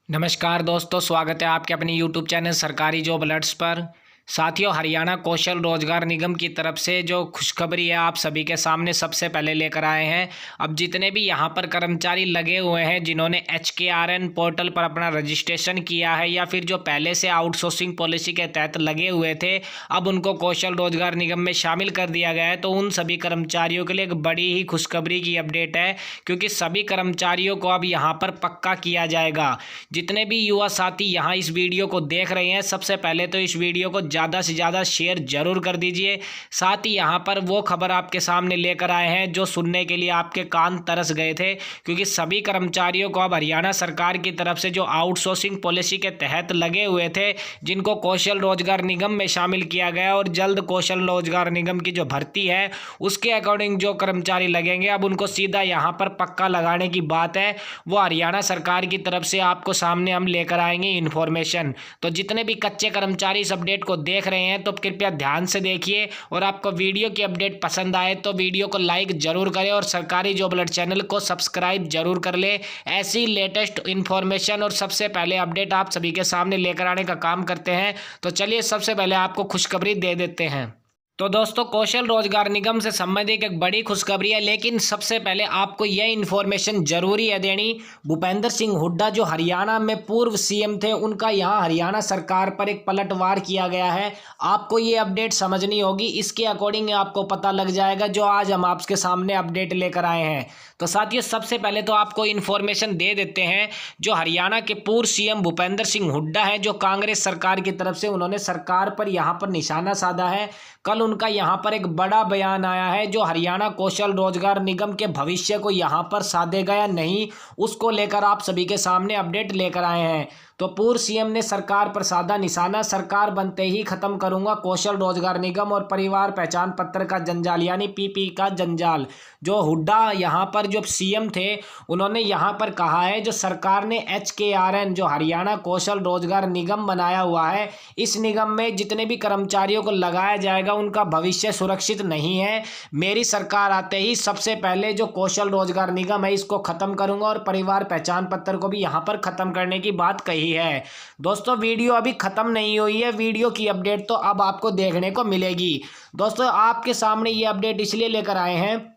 नमस्कार दोस्तों, स्वागत है आपके अपने YouTube चैनल सरकारी जॉब अलर्ट्स पर। साथियों, हरियाणा कौशल रोजगार निगम की तरफ से जो खुशखबरी है आप सभी के सामने सबसे पहले लेकर आए हैं। अब जितने भी यहां पर कर्मचारी लगे हुए हैं जिन्होंने HKRN पोर्टल पर अपना रजिस्ट्रेशन किया है या फिर जो पहले से आउटसोर्सिंग पॉलिसी के तहत लगे हुए थे, अब उनको कौशल रोजगार निगम में शामिल कर दिया गया है। तो उन सभी कर्मचारियों के लिए एक बड़ी ही खुशखबरी की अपडेट है, क्योंकि सभी कर्मचारियों को अब यहाँ पर पक्का किया जाएगा। जितने भी युवा साथी यहाँ इस वीडियो को देख रहे हैं, सबसे पहले तो इस वीडियो को ज़्यादा से ज़्यादा शेयर जरूर कर दीजिए। साथ ही यहाँ पर वो खबर आपके सामने लेकर आए हैं जो सुनने के लिए आपके कान तरस गए थे, क्योंकि सभी कर्मचारियों को अब हरियाणा सरकार की तरफ से जो आउटसोर्सिंग पॉलिसी के तहत लगे हुए थे, जिनको कौशल रोजगार निगम में शामिल किया गया और जल्द कौशल रोजगार निगम की जो भर्ती है उसके अकॉर्डिंग जो कर्मचारी लगेंगे, अब उनको सीधा यहाँ पर पक्का लगाने की बात है। वो हरियाणा सरकार की तरफ से आपको सामने हम लेकर आएंगे इन्फॉर्मेशन। तो जितने भी कच्चे कर्मचारी इस अपडेट को देख रहे हैं तो कृपया ध्यान से देखिए, और आपको वीडियो की अपडेट पसंद आए तो वीडियो को लाइक जरूर करें और सरकारी जॉब अलर्ट चैनल को सब्सक्राइब जरूर कर ले। ऐसी लेटेस्ट इन्फॉर्मेशन और सबसे पहले अपडेट आप सभी के सामने लेकर आने का काम करते हैं। तो चलिए सबसे पहले आपको खुशखबरी दे देते हैं। तो दोस्तों, कौशल रोजगार निगम से संबंधित एक बड़ी खुशखबरी है, लेकिन सबसे पहले आपको यह इन्फॉर्मेशन जरूरी है देनी। भूपेंद्र सिंह हुड्डा जो हरियाणा में पूर्व CM थे, उनका यहाँ हरियाणा सरकार पर एक पलटवार किया गया है। आपको ये अपडेट समझनी होगी, इसके अकॉर्डिंग आपको पता लग जाएगा जो आज हम आपके सामने अपडेट लेकर आए हैं। तो साथियों, सबसे पहले तो आपको इन्फॉर्मेशन दे देते हैं। जो हरियाणा के पूर्व CM भूपेंद्र सिंह हुड्डा है, जो कांग्रेस सरकार की तरफ से उन्होंने सरकार पर यहाँ पर निशाना साधा है। कल उनका यहाँ पर एक बड़ा बयान आया है जो हरियाणा कौशल रोजगार निगम के भविष्य को यहाँ पर साधेगा या नहीं, उसको लेकर आप सभी के सामने अपडेट लेकर आए हैं। तो पूर्व CM ने सरकार पर साधा निशाना, सरकार बनते ही खत्म करूंगा कौशल रोजगार निगम और परिवार पहचान पत्र का जंजाल, यानी PP का जंजाल। जो हुड्डा यहाँ पर जो CM थे, उन्होंने यहाँ पर कहा है जो सरकार ने HKRN जो हरियाणा कौशल रोजगार निगम बनाया हुआ है, इस निगम में जितने भी कर्मचारियों को लगाया जाएगा उनका भविष्य सुरक्षित नहीं है। मेरी सरकार आते ही सबसे पहले जो कौशल रोजगार निगम है इसको खत्म करूंगा और परिवार पहचान पत्र को भी यहाँ पर खत्म करने की बात कही है। दोस्तों, वीडियो अभी खत्म नहीं हुई है, वीडियो की अपडेट तो अब आपको देखने को मिलेगी। दोस्तों, आपके सामने ये अपडेट इसलिए लेकर आए हैं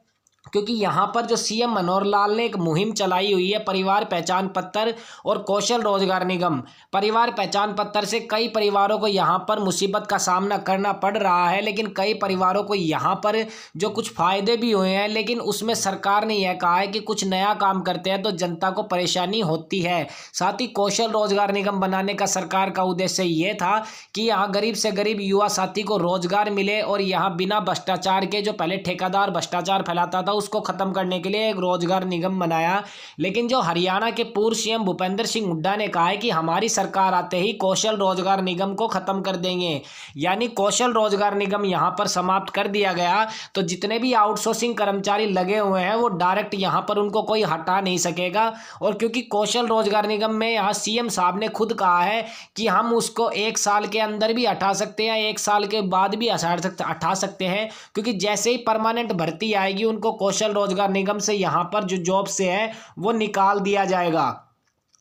क्योंकि यहाँ पर जो CM मनोहर लाल ने एक मुहिम चलाई हुई है, परिवार पहचान पत्र और कौशल रोजगार निगम। परिवार पहचान पत्र से कई परिवारों को यहाँ पर मुसीबत का सामना करना पड़ रहा है, लेकिन कई परिवारों को यहाँ पर जो कुछ फायदे भी हुए हैं, लेकिन उसमें सरकार ने यह कहा है कि कुछ नया काम करते हैं तो जनता को परेशानी होती है। साथ ही कौशल रोजगार निगम बनाने का सरकार का उद्देश्य ये था कि यहाँ गरीब से गरीब युवा साथी को रोजगार मिले और यहाँ बिना भ्रष्टाचार के, जो पहले ठेकेदार भ्रष्टाचार फैलाता था, उसको खत्म करने के लिए एक रोजगार निगम बनाया। लेकिन जो हरियाणा के पूर्व CM भूपेंद्र सिंह हुड्डा ने कहा है कि हमारी सरकार आते ही कौशल रोजगार निगम को खत्म कर देंगे, यानी कौशल रोजगार निगम यहां पर समाप्त कर दिया गया। तो जितने भी आउटसोर्सिंग कर्मचारी लगे हुए हैं वो डायरेक्ट यहां पर उनको कोई हटा नहीं सकेगा। और क्योंकि कौशल रोजगार निगम में यहाँ CM साहब ने खुद कहा है कि हम उसको 1 साल के अंदर भी हटा सकते हैं, 1 साल के बाद भी हटा सकते हैं, क्योंकि जैसे ही परमानेंट भर्ती आएगी उनको कौशल रोजगार निगम से यहाँ पर जो जॉब से है वो निकाल दिया जाएगा।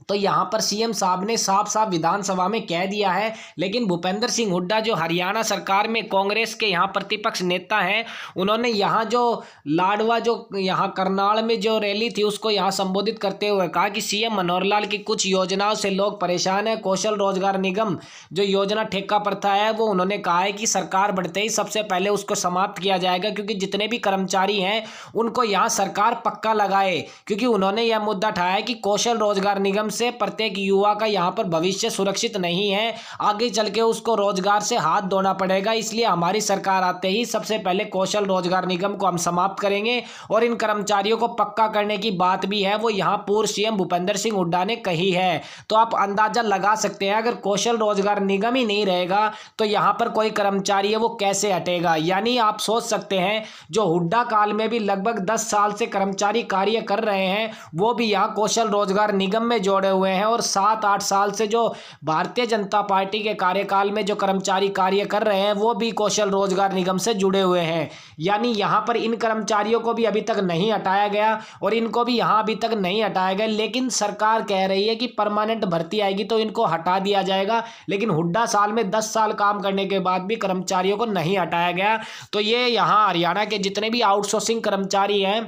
तो यहाँ पर CM साहब ने साफ साफ विधानसभा में कह दिया है। लेकिन भूपेंद्र सिंह हुड्डा जो हरियाणा सरकार में कांग्रेस के यहाँ प्रतिपक्ष नेता हैं, उन्होंने यहाँ जो लाडवा जो यहाँ करनाल में जो रैली थी उसको यहाँ संबोधित करते हुए कहा कि CM मनोहर लाल की कुछ योजनाओं से लोग परेशान है। कौशल रोजगार निगम जो योजना ठेका प्रथा है वो उन्होंने कहा है कि सरकार बढ़ते ही सबसे पहले उसको समाप्त किया जाएगा, क्योंकि जितने भी कर्मचारी हैं उनको यहाँ सरकार पक्का लगाए। क्योंकि उन्होंने यह मुद्दा उठाया है कि कौशल रोजगार निगम से प्रत्येक युवा का यहाँ पर भविष्य सुरक्षित नहीं है, आगे चल के उसको रोजगार से हाथ धोना पड़ेगा। इसलिए हमारी सरकार आते ही सबसे पहले कौशल रोजगार निगम को हम समाप्त करेंगे और इन कर्मचारियों को पक्का करने की बात भी है वो यहाँ पूर्व CM भूपेंद्र सिंह हुड्डा ने कही है। तो आप अंदाजा लगा सकते हैं, अगर कौशल रोजगार निगम ही नहीं रहेगा तो यहाँ पर कोई कर्मचारी है वो कैसे हटेगा। यानी आप सोच सकते हैं, जो हुड्डा काल में भी लगभग 10 साल से कर्मचारी कार्य कर रहे हैं वो भी यहाँ कौशल रोजगार निगम में जोड़ जुड़े हुए हैं और 7-8 साल से जो भारतीय जनता पार्टी के कार्यकाल में जो कर्मचारी कार्य कर रहे हैं वो भी कौशल रोजगार निगम से जुड़े हुए हैं। यानी यहाँ पर इन कर्मचारियों को भी अभी तक नहीं हटाया गया और इनको भी यहाँ अभी तक नहीं हटाया गया, लेकिन सरकार कह रही है कि परमानेंट भर्ती आएगी तो इनको हटा दिया जाएगा। लेकिन हुड्डा साल में 10 साल काम करने के बाद भी कर्मचारियों को नहीं हटाया गया। तो ये यहाँ हरियाणा के जितने भी आउटसोर्सिंग कर्मचारी हैं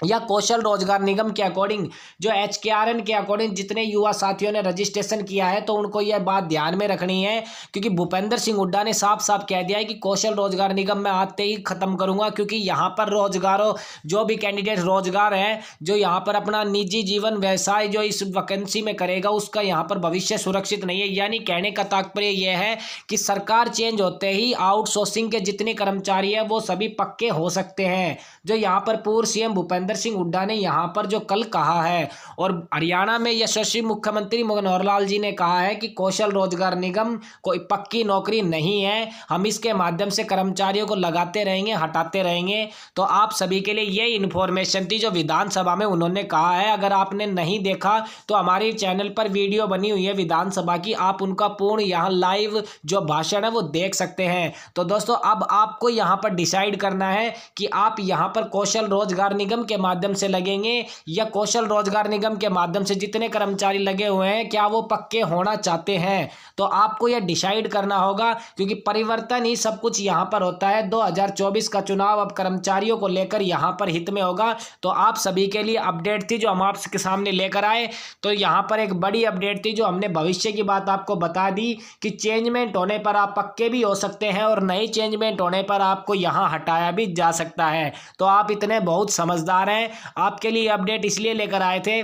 या कौशल रोजगार निगम के अकॉर्डिंग जो HKRN के अकॉर्डिंग जितने युवा साथियों ने रजिस्ट्रेशन किया है तो उनको यह बात ध्यान में रखनी है, क्योंकि भूपेंद्र सिंह हुड्डा ने साफ साफ कह दिया है कि कौशल रोजगार निगम में आते ही खत्म करूंगा, क्योंकि यहाँ पर रोजगारों जो भी कैंडिडेट रोजगार है जो यहाँ पर अपना निजी जीवन व्यवसाय जो इस वैकेंसी में करेगा उसका यहाँ पर भविष्य सुरक्षित नहीं है। यानी कहने का तात्पर्य यह है कि सरकार चेंज होते ही आउटसोर्सिंग के जितने कर्मचारी है वो सभी पक्के हो सकते हैं, जो यहाँ पर पूर्व CM भूपेंद्र सिंह हुड्डा ने यहाँ पर जो कल कहा है। और हरियाणा में यशस्वी मुख्यमंत्री मनोहर लाल जी ने कहा है कि कौशल रोजगार निगम कोई पक्की नौकरी नहीं है, हम इसके माध्यम से कर्मचारियों को लगाते रहेंगे हटाते रहेंगे। तो आप सभी के लिए ये इन्फॉर्मेशन थी जो विधानसभा में उन्होंने कहा है। अगर आपने नहीं देखा तो हमारे चैनल पर वीडियो बनी हुई है विधानसभा की, आप उनका पूर्ण यहाँ लाइव जो भाषण है वो देख सकते हैं। तो दोस्तों अब आपको यहाँ पर डिसाइड करना है कि आप यहाँ पर कौशल रोजगार निगम के माध्यम से लगेंगे या कौशल रोजगार निगम के माध्यम से जितने कर्मचारी लगे हुए हैं क्या वो पक्के होना चाहते हैं। तो आपको यह डिसाइड करना होगा, क्योंकि परिवर्तन ही सब कुछ यहाँ पर होता है। 2024 का चुनाव अब कर्मचारियों को लेकर यहाँ पर हित में होगा। तो आप सभी के लिए अपडेट थी जो हम आपके सामने लेकर आए। तो यहाँ पर एक बड़ी अपडेट थी जो हमने भविष्य की बात आपको बता दी कि चेंजमेंट होने पर आप पक्के भी हो सकते हैं और नई चेंजमेंट होने पर आपको यहाँ हटाया भी जा सकता है। तो आप इतने बहुत समझदार हैं, आपके लिए अपडेट इसलिए लेकर आए थे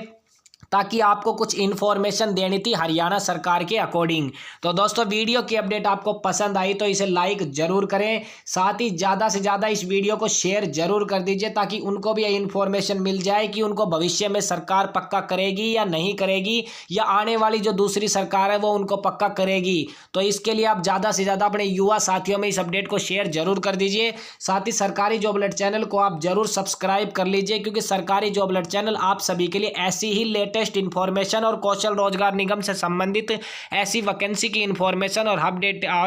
ताकि आपको कुछ इन्फॉर्मेशन देनी थी हरियाणा सरकार के अकॉर्डिंग। तो दोस्तों वीडियो की अपडेट आपको पसंद आई तो इसे लाइक जरूर करें, साथ ही ज़्यादा से ज़्यादा इस वीडियो को शेयर जरूर कर दीजिए ताकि उनको भी ये इन्फॉर्मेशन मिल जाए कि उनको भविष्य में सरकार पक्का करेगी या नहीं करेगी, या आने वाली जो दूसरी सरकार है वो उनको पक्का करेगी। तो इसके लिए आप ज़्यादा से ज़्यादा अपने युवा साथियों में इस अपडेट को शेयर जरूर कर दीजिए। साथ ही सरकारी जॉब अलर्ट चैनल को आप जरूर सब्सक्राइब कर लीजिए, क्योंकि सरकारी जॉब अलर्ट चैनल आप सभी के लिए ऐसी ही लेटेस्ट इंफॉर्मेशन और कौशल रोजगार निगम से संबंधित ऐसी वैकेंसी की इंफॉर्मेशन और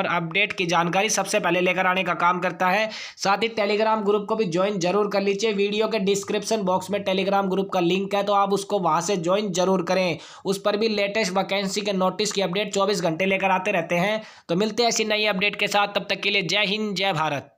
अपडेट की जानकारी सबसे पहले लेकर आने का काम करता है। साथ ही टेलीग्राम ग्रुप को भी ज्वाइन जरूर कर लीजिए। वीडियो के डिस्क्रिप्शन बॉक्स में टेलीग्राम ग्रुप का लिंक है, तो आप उसको वहां से ज्वाइन जरूर करें। उस पर भी लेटेस्ट वैकेंसी के नोटिस की अपडेट 24 घंटे लेकर आते रहते हैं। तो मिलते हैं ऐसी नई अपडेट के साथ, तब तक के लिए जय हिंद जय भारत।